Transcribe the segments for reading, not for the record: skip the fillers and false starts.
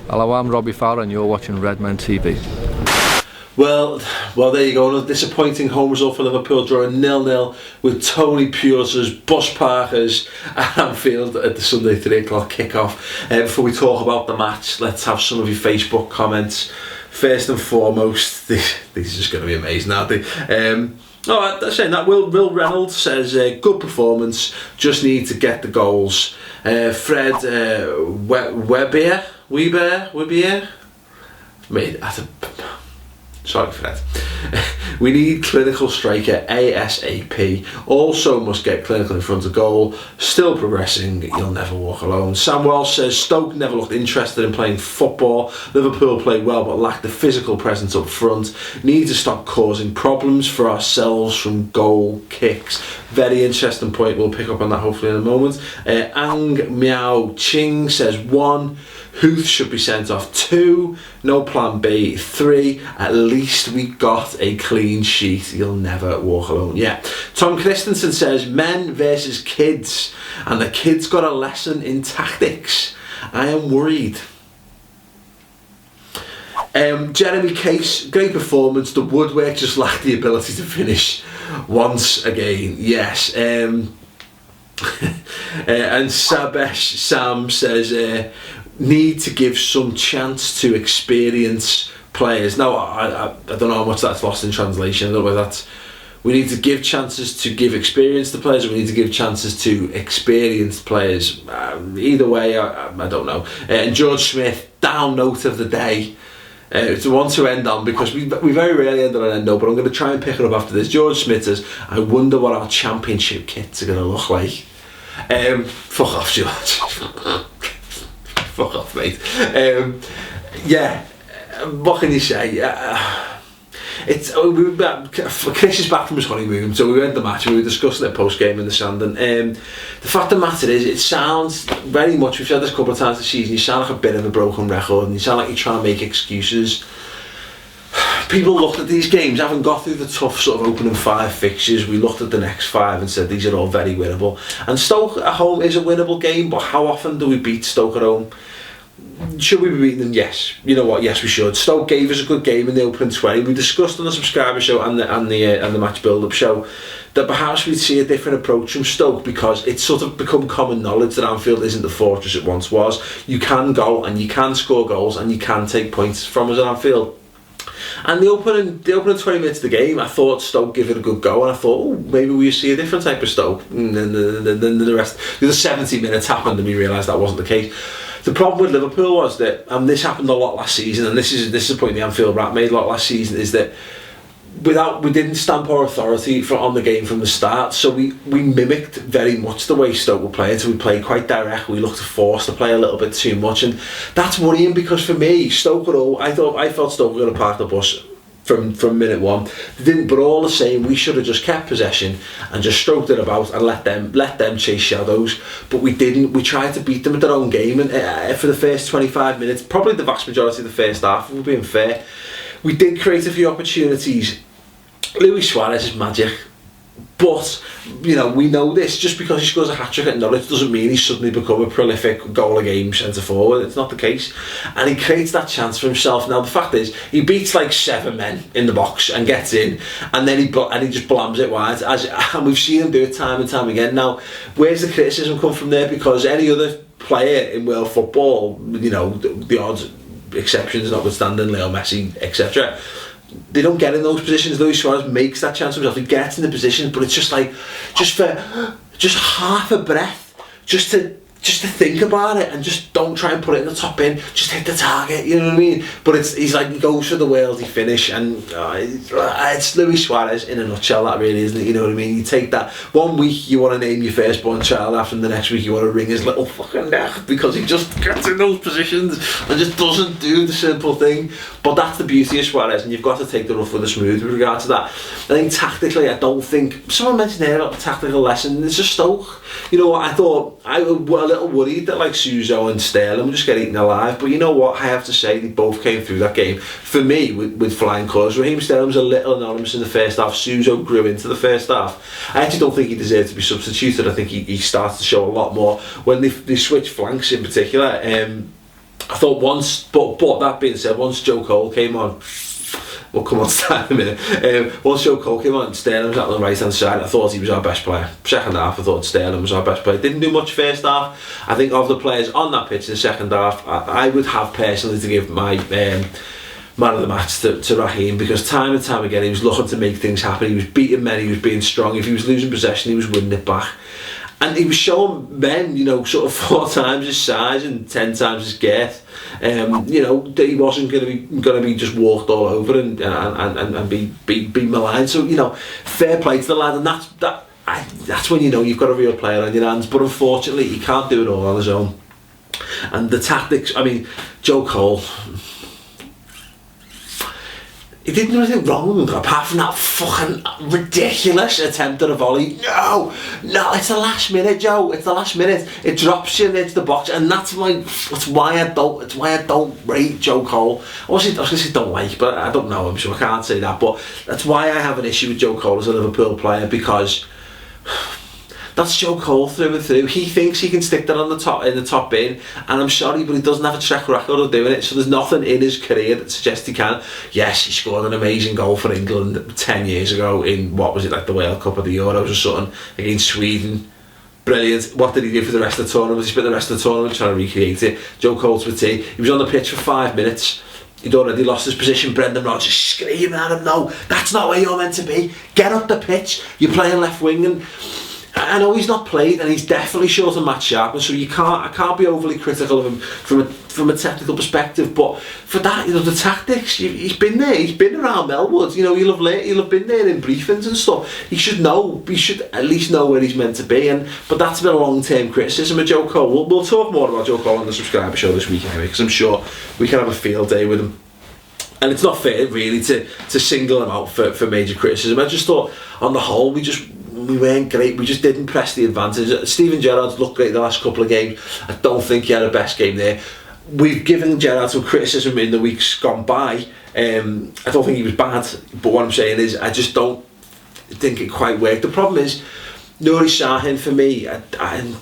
Hello, I'm Robbie Fowler and you're watching Redmen TV. Well, there you go. A disappointing home result for Liverpool, drawing 0-0 with Tony Pulis' bus parkers at Anfield at the Sunday 3 o'clock kickoff. Before we talk about the match, let's have some of your Facebook comments. First and foremost, these are just going to be amazing, aren't they? Saying that, Will Reynolds says, good performance, just need to get the goals. Fred Weber? Mate, sorry, Fred. We need clinical striker ASAP. Also must get clinical in front of goal. Still progressing. You'll never walk alone. Sam Welsh says Stoke never looked interested in playing football. Liverpool played well but lacked the physical presence up front. Need to stop causing problems for ourselves from goal kicks. Very interesting point. We'll pick up on that hopefully in a moment. Ang Miao Ching says 1. Huth should be sent off. 2. No plan B. 3. At least we got a clean sheet. You'll never walk alone. Yeah. Tom Christensen says men versus kids, and the kids got a lesson in tactics. I am worried. Jeremy Case, great performance. The woodwork just lacked the ability to finish once again. Yes. And Sabesh Sam says need to give some chance to experienced players. Now, I don't know how much that's lost in translation. I don't know whether that's we need to give chances to give experience to players, or we need to give chances to experienced players. Either way, I don't know. And George Smith, down note of the day. It's the one to end on because we very rarely end on an end note, but I'm going to try and pick it up after this. George Smith says, I wonder what our championship kits are going to look like. Fuck off, George. Fuck off, mate. What can you say? Chris is back from his honeymoon, so we went to the match and we were discussing it post game in the sand. And the fact of the matter is, it sounds very much, we've said this a couple of times this season, you sound like a bit of a broken record and you sound like you're trying to make excuses. People looked at these games, having got through the tough sort of opening 5 fixtures, we looked at the next 5 and said these are all very winnable. And Stoke at home is a winnable game, but how often do we beat Stoke at home? Should we be beating them? Yes. You know what? Yes, we should. Stoke gave us a good game in the opening 20. We discussed on the subscriber show and the match build-up show that perhaps we'd see a different approach from Stoke, because it's sort of become common knowledge that Anfield isn't the fortress it once was. You can go and you can score goals and you can take points from us at Anfield. And the opening 20 minutes of the game, I thought Stoke gave it a good go, and I thought, maybe we see a different type of Stoke. And then the rest, the 70 minutes happened, and we realised that wasn't the case. The problem with Liverpool was that, and this happened a lot last season, and this is a point the Anfield rap made a lot last season, is that we didn't stamp our authority on the game from the start, so we mimicked very much the way Stoke were playing. So we played quite direct. We looked to force to play a little bit too much, and that's worrying because for me, Stoke I felt Stoke were going to park the bus from minute one. They didn't, but all the same, we should have just kept possession and just stroked it about and let them chase shadows. But we didn't. We tried to beat them at their own game, and for the first 25 minutes, probably the vast majority of the first half, if we're being fair, we did create a few opportunities. Luis Suarez is magic, but we know this. Just because he scores a hat-trick at Norwich doesn't mean he's suddenly become a prolific goal-a-game centre-forward. It's not the case, and he creates that chance for himself. Now the fact is, he beats like 7 men in the box and gets in, and then he just blams it wide, and we've seen him do it time and time again. Now, where's the criticism come from there? Because any other player in world football, the odds exceptions notwithstanding, Leo Messi, etc., they don't get in those positions. Luis Suarez makes that chance himself. He gets in the position, but it's just for half a breath, just to think about it and just don't try and put it in the top bin. Just hit the target. You know what I mean? But he goes for the worldy finish, and it's Luis Suarez in a nutshell. That really isn't it. You know what I mean? You take that 1 week, you want to name your firstborn child after him, the next week you want to wring his little fucking neck because he just gets in those positions and just doesn't do the simple thing. But that's the beauty of Suarez, and you've got to take the rough with the smooth with regard to that. I think tactically, I don't think someone mentioned there about the tactical lesson. It's just Stoke. You know what? I thought I was a little worried that like Suso and Sterling would just get eaten alive, but you know what? I have to say they both came through that game for me with flying colours. Raheem Sterling was a little anonymous in the first half. Suso grew into the first half. I actually don't think he deserved to be substituted. I think he started to show a lot more when they switched flanks in particular. I thought once, but that being said, once Joe Cole came on, we'll come on to that in a minute. Once Joe Cole came on, Sterling was out on the right hand side. I thought he was our best player. Second half, I thought Sterling was our best player. Didn't do much first half. I think of the players on that pitch in the second half, I would have personally to give my man of the match to Raheem, because time and time again he was looking to make things happen. He was beating men, he was being strong. If he was losing possession, he was winning it back. And he was showing men, you know, sort of 4 times his size and 10 times his girth. You know, that he wasn't going to be just walked all over and be maligned. So, you know, fair play to the lad, and that's when you know you've got a real player on your hands. But unfortunately, he can't do it all on his own. And the tactics, I mean, Joe Cole, he didn't do anything wrong apart from that fucking ridiculous attempt at a volley. No, it's the last minute, Joe. It's the last minute. It drops you into the box, and that's why I don't rate Joe Cole. I was going to say don't like, but I don't know him, so I can't say that. But that's why I have an issue with Joe Cole as a Liverpool player, because that's Joe Cole through and through. He thinks he can stick that in the top bin, and I'm sorry, but he doesn't have a track record of doing it. So there's nothing in his career that suggests he can. Yes, he scored an amazing goal for England 10 years ago in, what was it, like the World Cup or the Euros or something, against Sweden. Brilliant. What did he do for the rest of the tournament? He spent the rest of the tournament trying to recreate it. Joe Cole to a T. He was on the pitch for 5 minutes. He'd already lost his position. Brendan Rodger screaming at him, no, that's not where you're meant to be. Get up the pitch. You're playing left wing. And I know he's not played, and he's definitely short of match sharpness, so I can't be overly critical of him from a technical perspective. But for that, you know, the tactics, he's been there, he's been around Melwood. You know, he'll have been there in briefings and stuff. He should at least know where he's meant to be. But that's been a long-term criticism of Joe Cole. We'll talk more about Joe Cole on the subscriber show this week anyway, because I'm sure we can have a field day with him. And it's not fair really to single him out for major criticism. I just thought on the whole we weren't great. We just didn't press the advantage. Steven Gerrard's looked great the last couple of games. I don't think he had a best game there. We've given Gerrard some criticism in the weeks gone by. I don't think he was bad, but what I'm saying is I just don't think it quite worked. The problem is Nuri Sahin, for me, I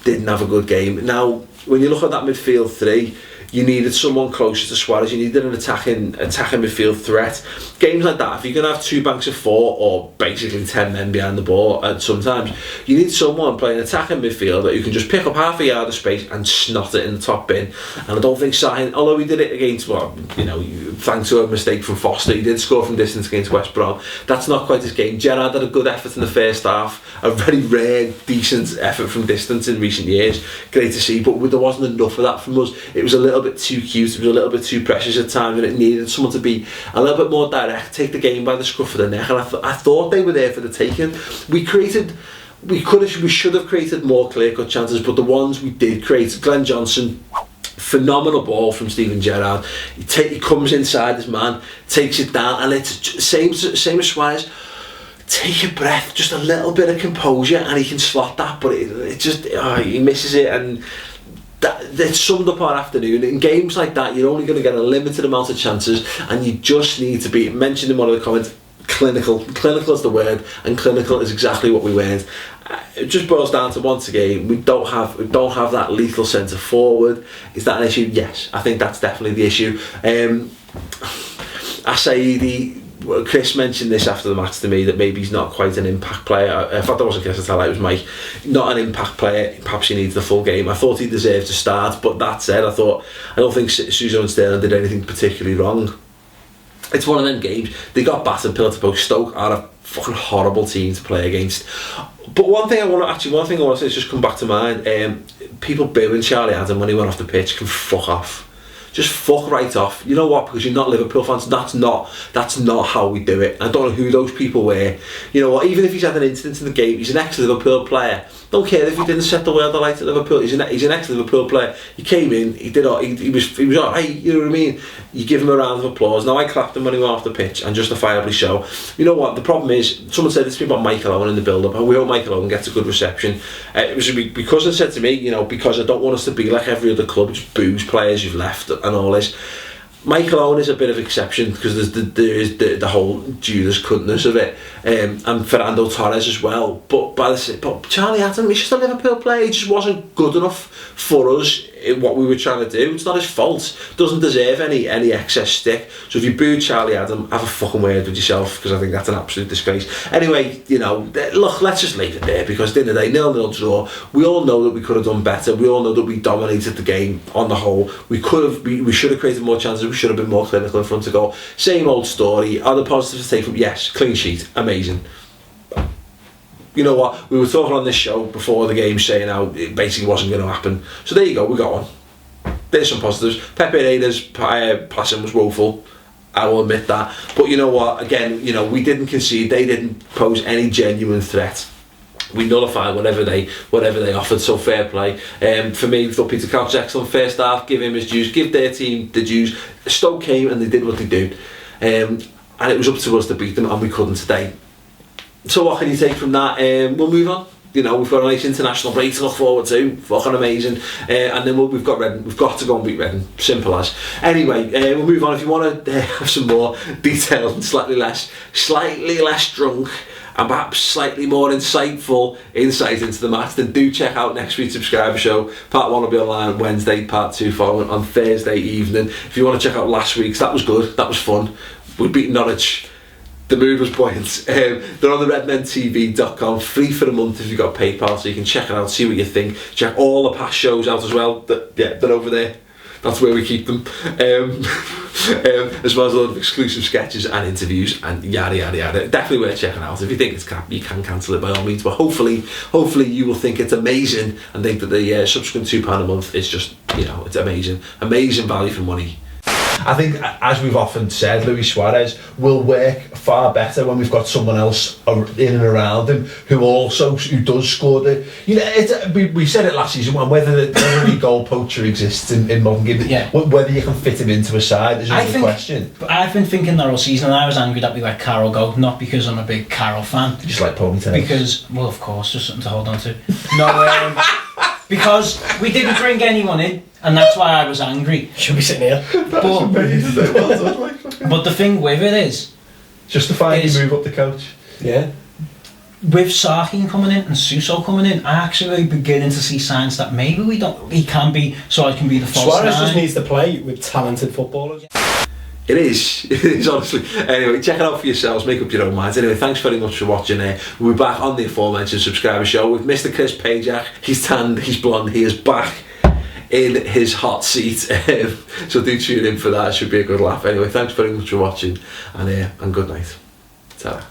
didn't have a good game. Now, when you look at that midfield three, you needed someone closer to Suarez. You needed an attacking midfield threat. Games like that, if you're going to have 2 banks of 4 or basically 10 men behind the ball, and sometimes you need someone playing attacking midfield that you can just pick up half a yard of space and snot it in the top bin. And I don't think Sahin, although he did it against, well, you know, thanks to a mistake from Foster, he did score from distance against West Brom. That's not quite his game. Gerrard had a good effort in the first half, a very rare, decent effort from distance in recent years. Great to see, but there wasn't enough of that from us. It was a little bit too cute, it was a little bit too precious at times, and it needed someone to be a little bit more direct, take the game by the scruff of the neck. And I thought they were there for the taking. We should have created more clear-cut chances, but the ones we did create, Glen Johnson, phenomenal ball from Steven Gerrard. He comes inside his man, takes it down, and it's same as Suarez. Take a breath, just a little bit of composure, and he can slot that, but it just he misses it. And that summed up our afternoon. In games like that, you're only going to get a limited amount of chances, and you just need to be, mentioned in one of the comments, clinical is the word, and clinical is exactly what we weren't. It just boils down to, once again, we don't have that lethal centre forward. Is that an issue? Yes, I think that's definitely the issue. Asaidi, Chris mentioned this after the match to me, that maybe he's not quite an impact player. In fact, that wasn't Chris, it was Mike. Not an impact player. Perhaps he needs the full game. I thought he deserved to start, but that said, I don't think Suso and Sterling did anything particularly wrong. It's one of them games. They got battered pillar to post. Stoke are a fucking horrible team to play against. But one thing I want to say is just come back to mind. People booing Charlie Adam when he went off the pitch can fuck off. Just fuck right off. You know what? Because you're not Liverpool fans. That's not how we do it. I don't know who those people were. You know what? Even if he's had an incident in the game, he's an ex-Liverpool player. Don't care if he didn't set the world alight at Liverpool. He's an ex-Liverpool player. He came in. He was alright. You know what I mean? You give him a round of applause. Now I clapped him when he went off the pitch, and justifiably so. You know what? The problem is, someone said this to me about Michael Owen in the build-up. We hope Michael Owen gets a good reception. It was because it said to me, you know, because I don't want us to be like every other club, just booze players you've left and all this. Michael Owen is a bit of an exception, because there is the whole Judas cuntness of it. and Fernando Torres as well. But but Charlie Adam, he's just a Liverpool player. He just wasn't good enough for us in what we were trying to do. It's not his fault. Doesn't deserve any excess stick. So if you boo Charlie Adam, have a fucking word with yourself, because I think that's an absolute disgrace. Anyway, you know, look, let's just leave it there, because at the end of the day, 0-0 draw. We all know that we could have done better. We all know that we dominated the game on the whole. We should have created more chances. We should have been more clinical in front of goal. Same old story. Are the positives to take from? Yes, clean sheet, amazing. You know what, we were talking on this show before the game saying how it basically wasn't going to happen. So there you go, we got one. There's some positives. Pepe Reina's passing was woeful, I will admit that. But you know what, again, you know, we didn't concede. They didn't pose any genuine threat. We nullified whatever they offered, so fair play. For me, we thought Peter Crouch was excellent first half. Give him his dues, give their team the dues. Stoke came and they did what they do, and it was up to us to beat them, and we couldn't today. So what can you take from that? We'll move on. You know, we've got a nice international break to look forward to. Fucking amazing. And then we've got Redden. We've got to go and beat Redden. Simple as. Anyway, we'll move on. If you want to have some more detailed and slightly less drunk and perhaps slightly more insightful insight into the match, then do check out next week's subscriber show. Part 1 will be online Wednesday, part 2 following on Thursday evening. If you want to check out last week's, that was good. That was fun. We beat Norwich. The mood was buoyant. They're on the redmentv.com, free for a month if you've got PayPal, so you can check it out, see what you think. Check all the past shows out as well. They're over there. That's where we keep them. As well as a lot of exclusive sketches and interviews and yada yada yada. Definitely worth checking out. If you think it's crap, you can cancel it by all means. But hopefully you will think it's amazing and think that the subsequent £2 a month is just, you know, it's amazing Value for money. I think, as we've often said, Luis Suarez will work far better when we've got someone else in and around him who does score the. You know, we said it last season, whether the goal poacher exists in modern games, whether you can fit him into a side is another question. I've been thinking that all season, and I was angry that we let Carroll go, not because I'm a big Carroll fan. You just like ponytails. Because, well, of course, just something to hold on to. No, because we didn't bring anyone in, and that's why I was angry. Should be sitting here. But the thing with it is, justifying you move up the coach. Yeah. With Sarkin coming in and Suso coming in, I actually beginning to see signs that maybe he can be, so I can be the false Suarez nine. just needs to play with talented footballers. It is honestly. Anyway, check it out for yourselves, make up your own minds. Anyway, thanks very much for watching. We'll be back on the aforementioned subscriber show with Mr. Chris Pajak. He's tanned, he's blonde, he is back in his hot seat. So do tune in for that, it should be a good laugh. Anyway, thanks very much for watching, and good night. Ta-ra.